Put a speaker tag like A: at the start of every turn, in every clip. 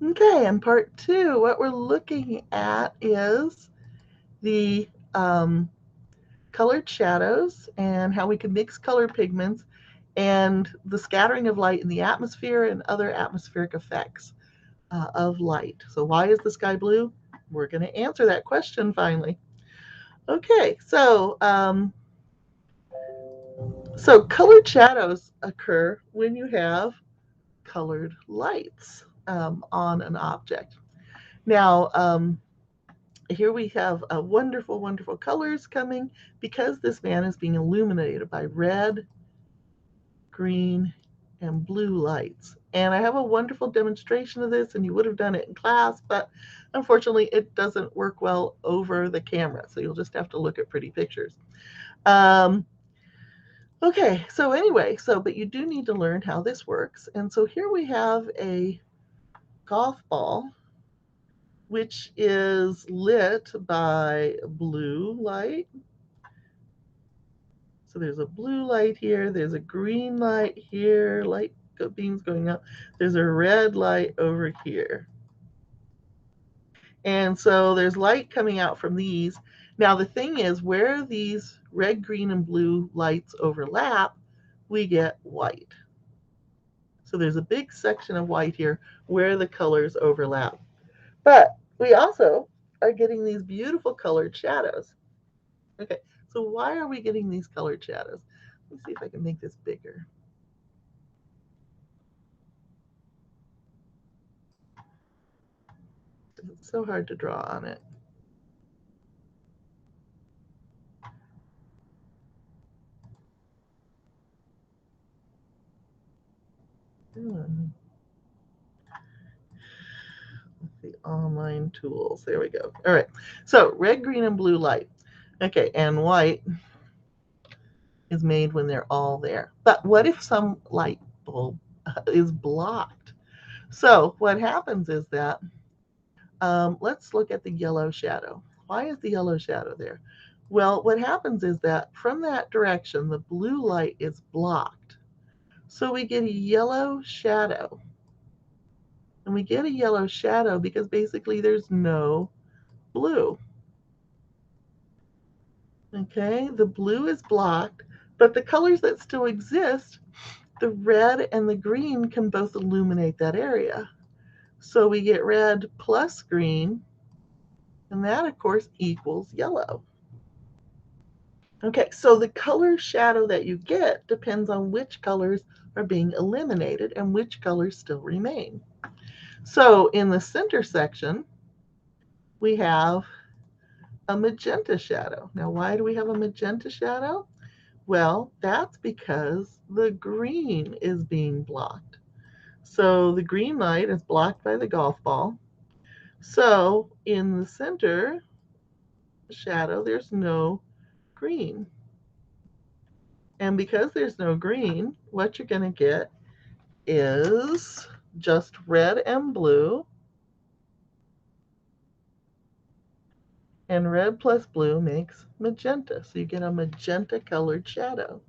A: Okay, in part 2, what we're looking at is the colored shadows and how we can mix color pigments and the scattering of light in the atmosphere and other atmospheric effects of light. So why is the sky blue? We're going to answer that question finally. Okay, so colored shadows occur when you have colored lights on an object. Now, here we have wonderful, wonderful colors coming because this man is being illuminated by red, green, and blue lights. And I have a wonderful demonstration of this, and you would have done it in class, but unfortunately it doesn't work well over the camera. So you'll just have to look at pretty pictures. Um, okay, so anyway, but you do need to learn how this works. And so here we have a golf ball, which is lit by blue light. So there's a blue light here, there's a green light here, light beams going up. There's a red light over here. And so there's light coming out from these. Now the thing is, where these red, green, and blue lights overlap, we get white. So there's a big section of white here where the colors overlap. But we also are getting these beautiful colored shadows. Okay, so why are we getting these colored shadows? Let me see if I can make this bigger. It's so hard to draw on it. The online tools. There we go. All right. So red, green, and blue light. Okay, and white is made when they're all there. But what if some light bulb is blocked? So what happens is that, let's look at the yellow shadow. Why is the yellow shadow there? Well, what happens is that from that direction, the blue light is blocked. So we get a yellow shadow. And we get a yellow shadow because basically there's no blue. Okay, the blue is blocked, but the colors that still exist, the red and the green, can both illuminate that area. So we get red plus green, and that, of course, equals yellow. Okay, so the color shadow that you get depends on which colors are being eliminated and which colors still remain. So in the center section, we have a magenta shadow. Now, why do we have a magenta shadow? Well, that's because the green is being blocked. So the green light is blocked by the golf ball. So in the center shadow, there's no green. And because there's no green, what you're going to get is just red and blue. And red plus blue makes magenta. So you get a magenta colored shadow.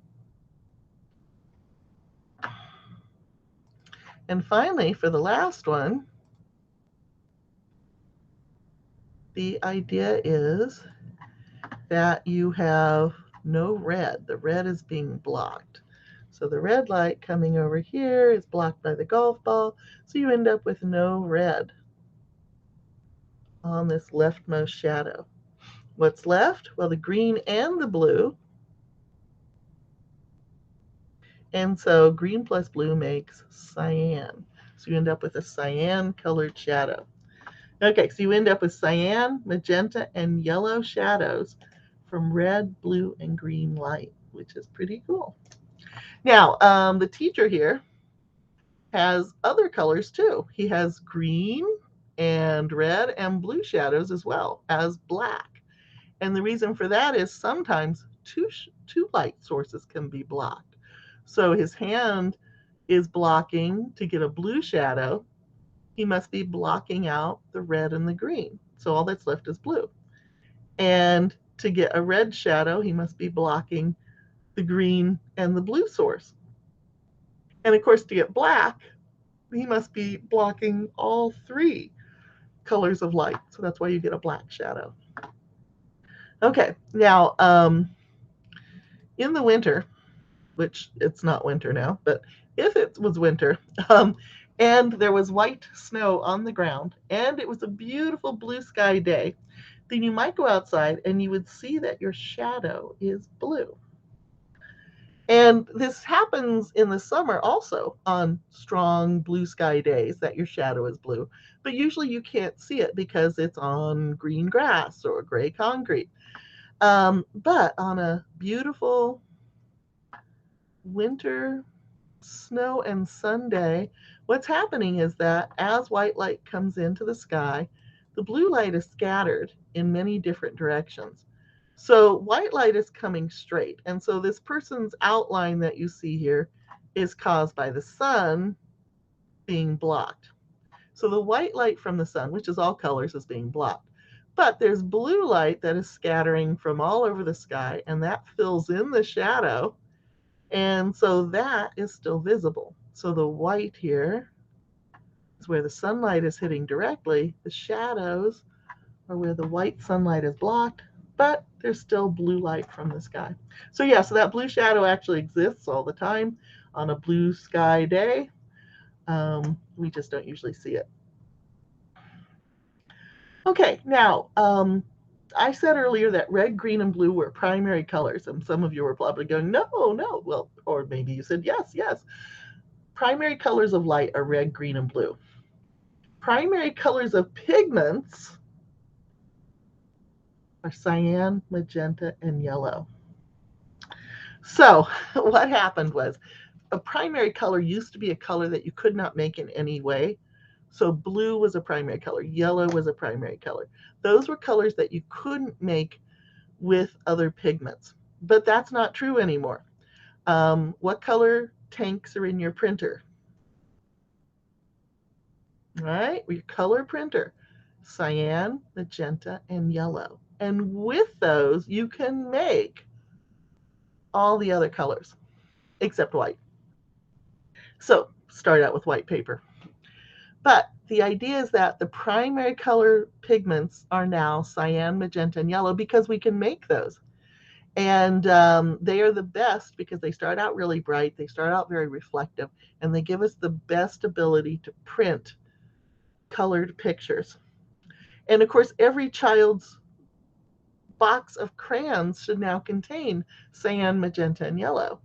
A: And finally, for the last one, the idea is that you have no red. The red is being blocked. So the red light coming over here is blocked by the golf ball. So you end up with no red on this leftmost shadow. What's left? Well, the green and the blue. And so green plus blue makes cyan. So you end up with a cyan colored shadow. Okay, so you end up with cyan, magenta, and yellow shadows from red, blue, and green light, which is pretty cool. Now, the teacher here has other colors too. He has green and red and blue shadows as well as black. And the reason for that is sometimes two light sources can be blocked. So his hand is blocking to get a blue shadow. He must be blocking out the red and the green. So all that's left is blue. And to get a red shadow, he must be blocking the green and the blue source. And of course, to get black, he must be blocking all three colors of light. So that's why you get a black shadow. Okay, now in the winter, which it's not winter now, but if it was winter, and there was white snow on the ground, and it was a beautiful blue sky day, then you might go outside and you would see that your shadow is blue. And this happens in the summer also on strong blue sky days that your shadow is blue. But usually you can't see it because it's on green grass or gray concrete. But on a beautiful winter snow and sun day, what's happening is that as white light comes into the sky, the blue light is scattered in many different directions. So white light is coming straight. And so this person's outline that you see here is caused by the sun being blocked. So the white light from the sun, which is all colors, is being blocked. But there's blue light that is scattering from all over the sky, and that fills in the shadow. And so that is still visible. So the white here is where the sunlight is hitting directly. The shadows are where the white sunlight is blocked, but there's still blue light from the sky. So yeah, so that blue shadow actually exists all the time on a blue sky day. We just don't usually see it. Okay, now I said earlier that red, green, and blue were primary colors, and some of you were probably going, no, no. Well, or maybe you said yes, yes. Primary colors of light are red, green, and blue. Primary colors of pigments are cyan, magenta, and yellow. So what happened was a primary color used to be a color that you could not make in any way. So blue was a primary color, yellow was a primary color. Those were colors that you couldn't make with other pigments. But that's not true anymore. What color tanks are in your printer? All right, your color printer, cyan, magenta, and yellow. And with those, you can make all the other colors except white. So start out with white paper. But the idea is that the primary color pigments are now cyan, magenta, and yellow because we can make those. And they are the best because they start out really bright, they start out very reflective, and they give us the best ability to print colored pictures. And of course, every child's box of crayons should now contain cyan, magenta, and yellow.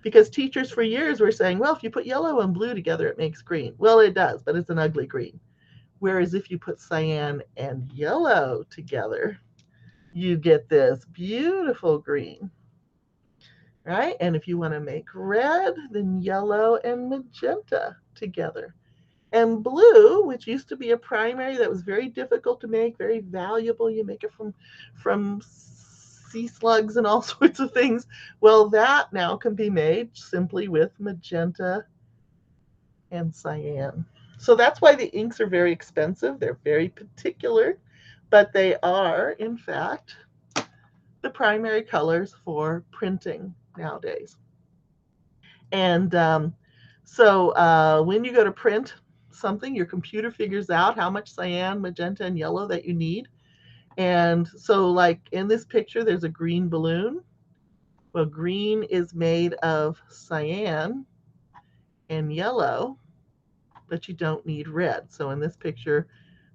A: Because teachers for years were saying, well, if you put yellow and blue together, it makes green. Well, it does, but it's an ugly green. Whereas if you put cyan and yellow together, you get this beautiful green, right? And if you want to make red, then yellow and magenta together. And blue, which used to be a primary that was very difficult to make, very valuable, you make it from sea slugs and all sorts of things. Well, that now can be made simply with magenta and cyan. So that's why the inks are very expensive. They're very particular, but they are, in fact, the primary colors for printing nowadays. And so when you go to print something, your computer figures out how much cyan, magenta, and yellow that you need. And so like in this picture, there's a green balloon. Well, green is made of cyan and yellow, but you don't need red. So in this picture,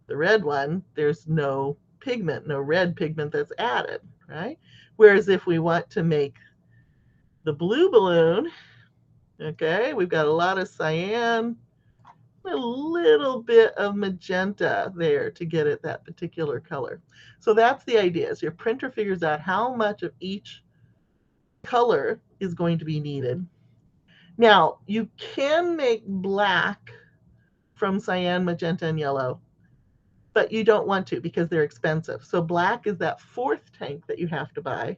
A: the red one, there's no pigment, no red pigment that's added, right? Whereas if we want to make the blue balloon, okay, we've got a lot of cyan, a little bit of magenta there to get it that particular color. So that's the idea, is your printer figures out how much of each color is going to be needed. Now, you can make black from cyan, magenta, and yellow, but you don't want to because they're expensive. So black is that fourth tank that you have to buy.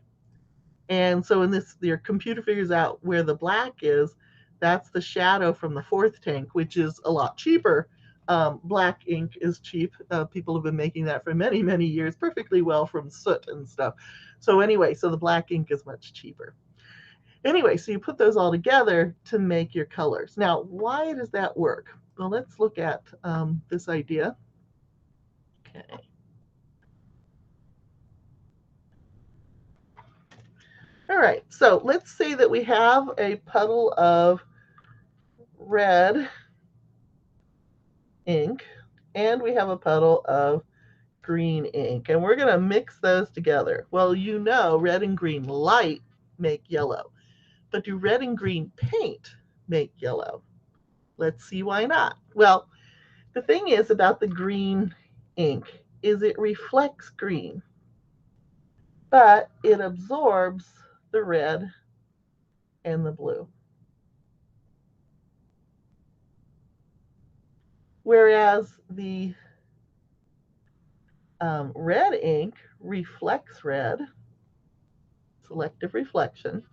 A: And so in this, your computer figures out where the black is. That's the shadow from the fourth tank, which is a lot cheaper. Black ink is cheap. People have been making that for many, many years perfectly well from soot and stuff. So anyway, so the black ink is much cheaper. Anyway, so you put those all together to make your colors. Now, why does that work? Well, let's look at this idea. Okay. All right, so let's say that we have a puddle of red ink and we have a puddle of green ink, and we're going to mix those together. Well, you know, red and green light make yellow, but do red and green paint make yellow? Let's see why not. Well, the thing is about the green ink is it reflects green, but it absorbs the red and the blue. Whereas the red ink reflects red, selective reflection,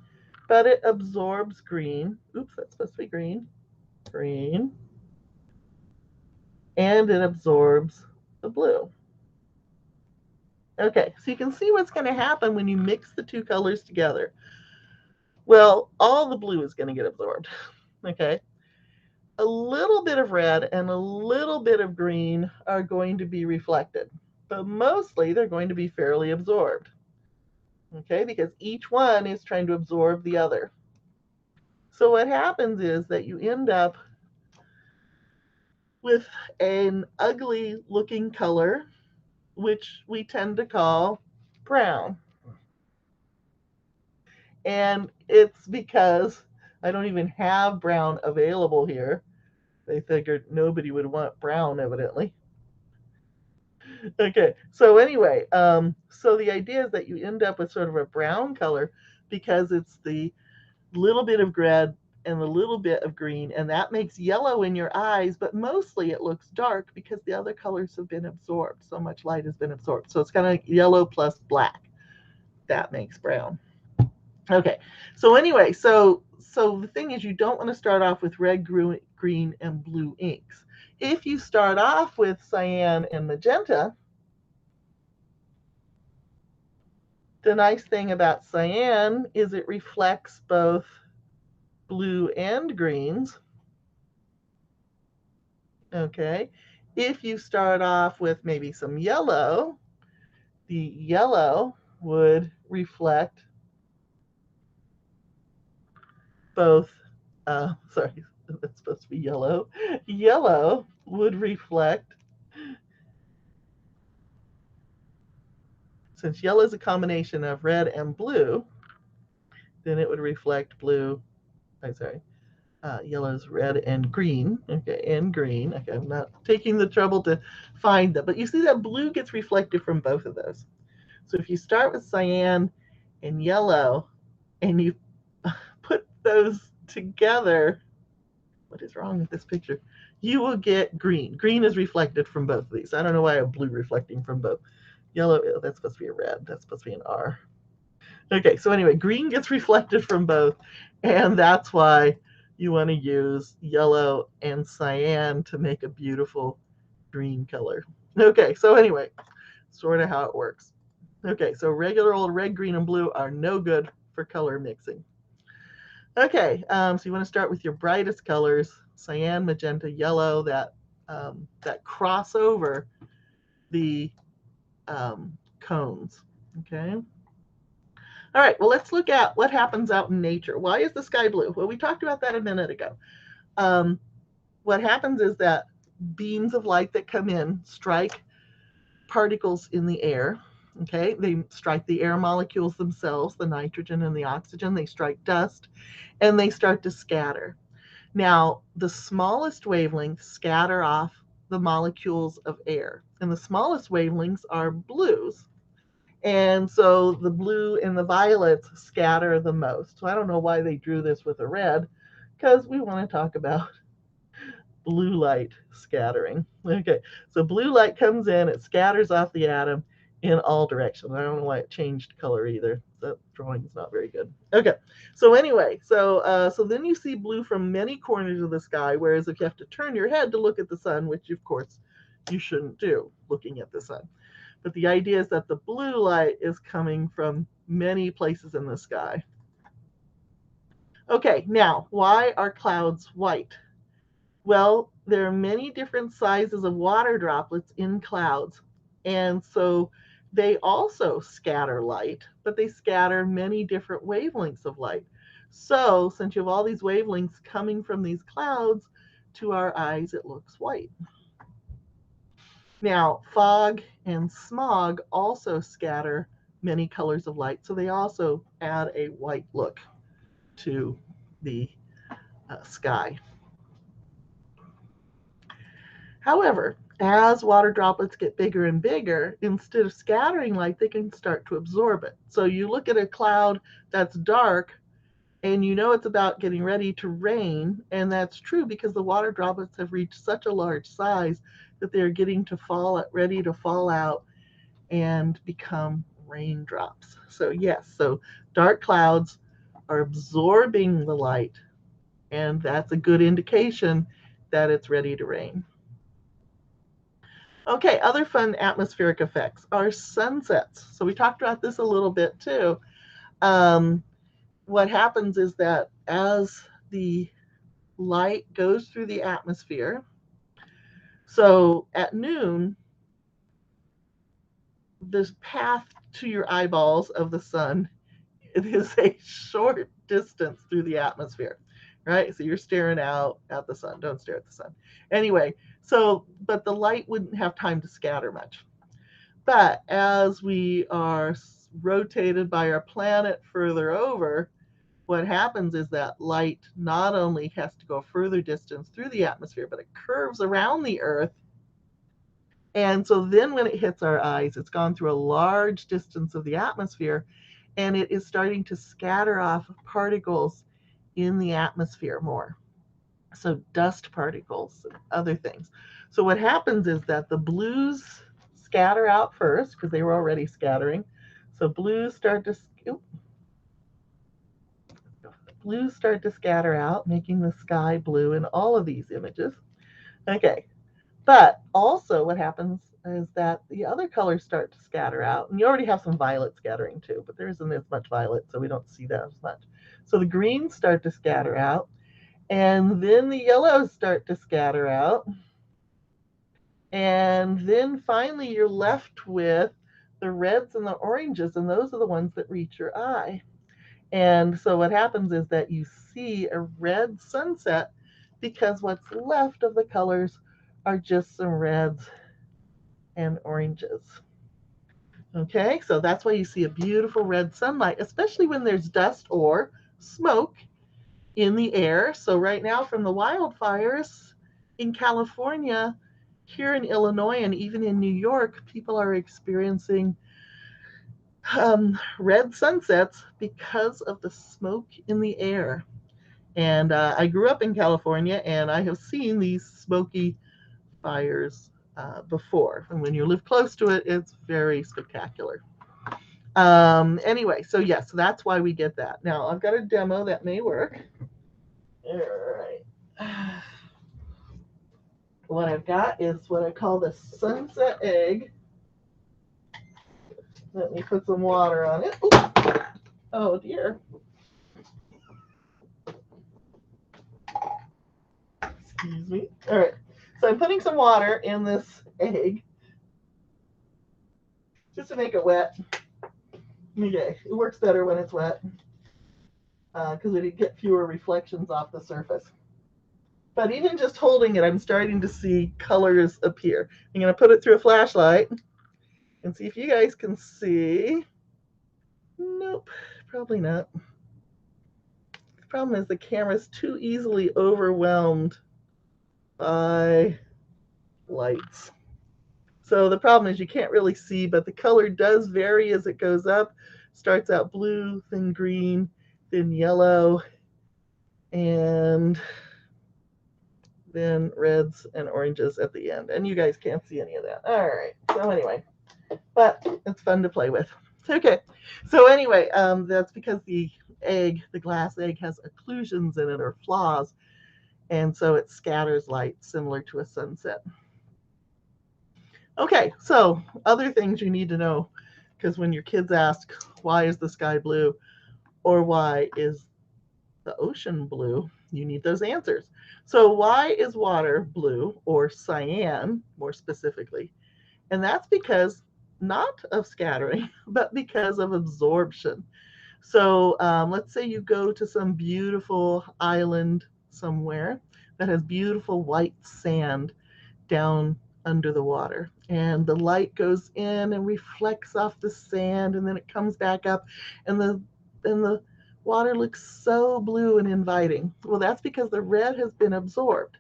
A: but it absorbs green. Oops, that's supposed to be green. Green. And it absorbs the blue. Okay, so you can see what's going to happen when you mix the two colors together. Well, all the blue is going to get absorbed. Okay. A little bit of red and a little bit of green are going to be reflected, but mostly they're going to be fairly absorbed. Okay, because each one is trying to absorb the other. So what happens is that you end up with an ugly looking color, which we tend to call brown. And it's because I don't even have brown available here. They figured nobody would want brown, evidently. Okay, so anyway, so the idea is that you end up with sort of a brown color because it's the little bit of red and the little bit of green, and that makes yellow in your eyes, but mostly it looks dark because the other colors have been absorbed. So much light has been absorbed. So it's kind of yellow plus black. That makes brown. Okay, so anyway, so the thing is you don't want to start off with red, green, and blue inks. If you start off with cyan and magenta, the nice thing about cyan is it reflects both blue and greens. Okay, if you start off with maybe some yellow, the yellow would reflect both, sorry, that's supposed to be yellow. Yellow would reflect, since yellow is a combination of red and blue, then it would reflect blue, I'm sorry, yellow's red and green. Okay, and green. Okay, I'm not taking the trouble to find them, but you see that blue gets reflected from both of those. So if you start with cyan and yellow and you put those together, what is wrong with this picture? You will get green. Green is reflected from both of these. I don't know why I have blue reflecting from both. Yellow, that's supposed to be a red. That's supposed to be an R. Okay, so anyway, green gets reflected from both, and that's why you want to use yellow and cyan to make a beautiful green color. Okay, so anyway, sort of how it works. Okay, so regular old red, green, and blue are no good for color mixing. Okay, so you want to start with your brightest colors, cyan, magenta, yellow, that cross over the cones. Okay. All right, well, let's look at what happens out in nature. Why is the sky blue? Well, we talked about that a minute ago. What happens is that beams of light that come in strike particles in the air. Okay, they strike the air molecules themselves, the nitrogen and the oxygen. They strike dust and they start to scatter. Now, the smallest wavelengths scatter off the molecules of air, and the smallest wavelengths are blues. And so the blue and the violets scatter the most. So I don't know why they drew this with a red, because we want to talk about blue light scattering. Okay, so blue light comes in, it scatters off the atom in all directions. I don't know why it changed color either. That drawing is not very good. Okay, so anyway, so then you see blue from many corners of the sky, whereas if you have to turn your head to look at the sun, which of course you shouldn't do looking at the sun. But the idea is that the blue light is coming from many places in the sky. Okay, now, why are clouds white? Well, there are many different sizes of water droplets in clouds. And so they also scatter light, but they scatter many different wavelengths of light. So since you have all these wavelengths coming from these clouds, to our eyes, it looks white. Now, fog and smog also scatter many colors of light, so they also add a white look to the sky. However, as water droplets get bigger and bigger, instead of scattering light, they can start to absorb it. So you look at a cloud that's dark and you know it's about getting ready to rain, and that's true because the water droplets have reached such a large size that they're getting to ready to fall out and become raindrops. So yes, so dark clouds are absorbing the light, and that's a good indication that it's ready to rain. Okay, other fun atmospheric effects are sunsets. So we talked about this a little bit too. What happens is that as the light goes through the atmosphere, so at noon, this path to your eyeballs of the sun, it is a short distance through the atmosphere, right? So you're staring out at the sun. Don't stare at the sun. Anyway, but the light wouldn't have time to scatter much. But as we are rotated by our planet further over, what happens is that light not only has to go a further distance through the atmosphere, but it curves around the Earth. And so then when it hits our eyes, it's gone through a large distance of the atmosphere, and it is starting to scatter off particles in the atmosphere more. So dust particles and other things. So what happens is that the blues scatter out first because they were already scattering. So blues start to scatter out, making the sky blue in all of these images. Okay, but also what happens is that the other colors start to scatter out. And you already have some violet scattering too, but there isn't as much violet, so we don't see that as much. So the greens start to scatter out, and then the yellows start to scatter out. And then finally you're left with the reds and the oranges, and those are the ones that reach your eye. And so what happens is that you see a red sunset because what's left of the colors are just some reds and oranges. Okay, so that's why you see a beautiful red sunlight, especially when there's dust or smoke in the air. So right now from the wildfires in California, here in Illinois, and even in New York, people are experiencing red sunsets because of the smoke in the air. And I grew up in California, and I have seen these smoky fires before. And when you live close to it, it's very spectacular. Anyway, so yes, that's why we get that. Now, I've got a demo that may work. All right. What I've got is what I call the sunset egg. Let me put some water on it. Oops. Oh dear. Excuse me. All right. So I'm putting some water in this egg just to make it wet. Okay, it works better when it's wet because we get fewer reflections off the surface. But even just holding it, I'm starting to see colors appear. I'm going to put it through a flashlight and see if you guys can see. Nope, probably not. The problem is the camera's too easily overwhelmed by lights. So the problem is you can't really see, but the color does vary as it goes up. Starts out blue, then green, then yellow, and then reds and oranges at the end. And you guys can't see any of that. All right, so anyway, but it's fun to play with. Okay, so anyway, that's because the glass egg has occlusions in it or flaws, and so it scatters light similar to a sunset. Okay, so other things you need to know, because when your kids ask, why is the sky blue, or why is the ocean blue, You need those answers. So why is water blue or cyan, more specifically? And that's because not of scattering, but because of absorption. So let's say you go to some beautiful island somewhere that has beautiful white sand down under the water. And the light goes in and reflects off the sand, and then it comes back up, and the water looks so blue and inviting. Well, that's because the red has been absorbed.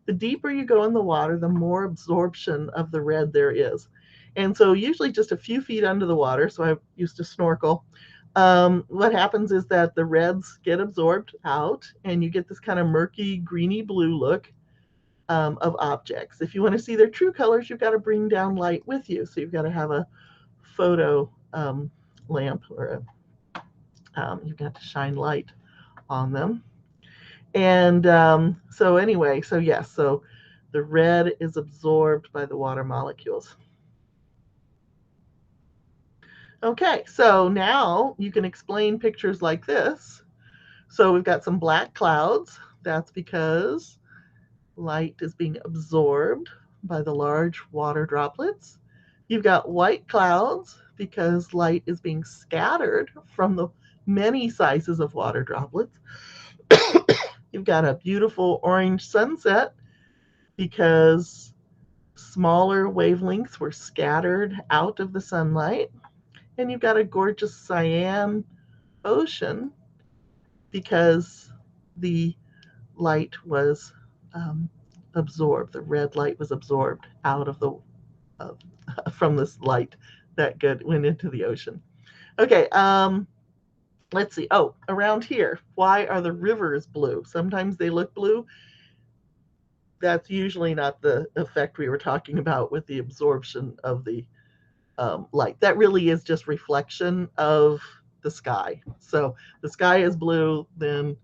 A: The deeper you go in the water, the more absorption of the red there is. And so usually just a few feet under the water, so I used to snorkel, what happens is that the reds get absorbed out and you get this kind of murky greeny blue look of objects. If you want to see their true colors, you've got to bring down light with you. So you've got to have a photo lamp, or you've got to shine light on them. And so anyway, so yes, so the red is absorbed by the water molecules. Okay, so now you can explain pictures like this. So we've got some black clouds. That's because light is being absorbed by the large water droplets. You've got white clouds because light is being scattered from the many sizes of water droplets. You've got a beautiful orange sunset because smaller wavelengths were scattered out of the sunlight. And you've got a gorgeous cyan ocean because the light was absorbed. The red light was absorbed out of the uh, from this light that went into the ocean. Okay, let's see. Oh, around here, why are the rivers blue? Sometimes they look blue. That's usually not the effect we were talking about with the absorption of the light. That really is just reflection of the sky. So the sky is blue, then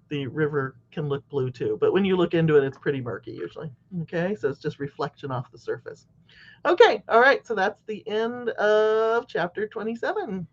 A: the river can look blue too. But when you look into it, it's pretty murky usually. Okay, so it's just reflection off the surface. Okay, all right, so that's the end of chapter 27.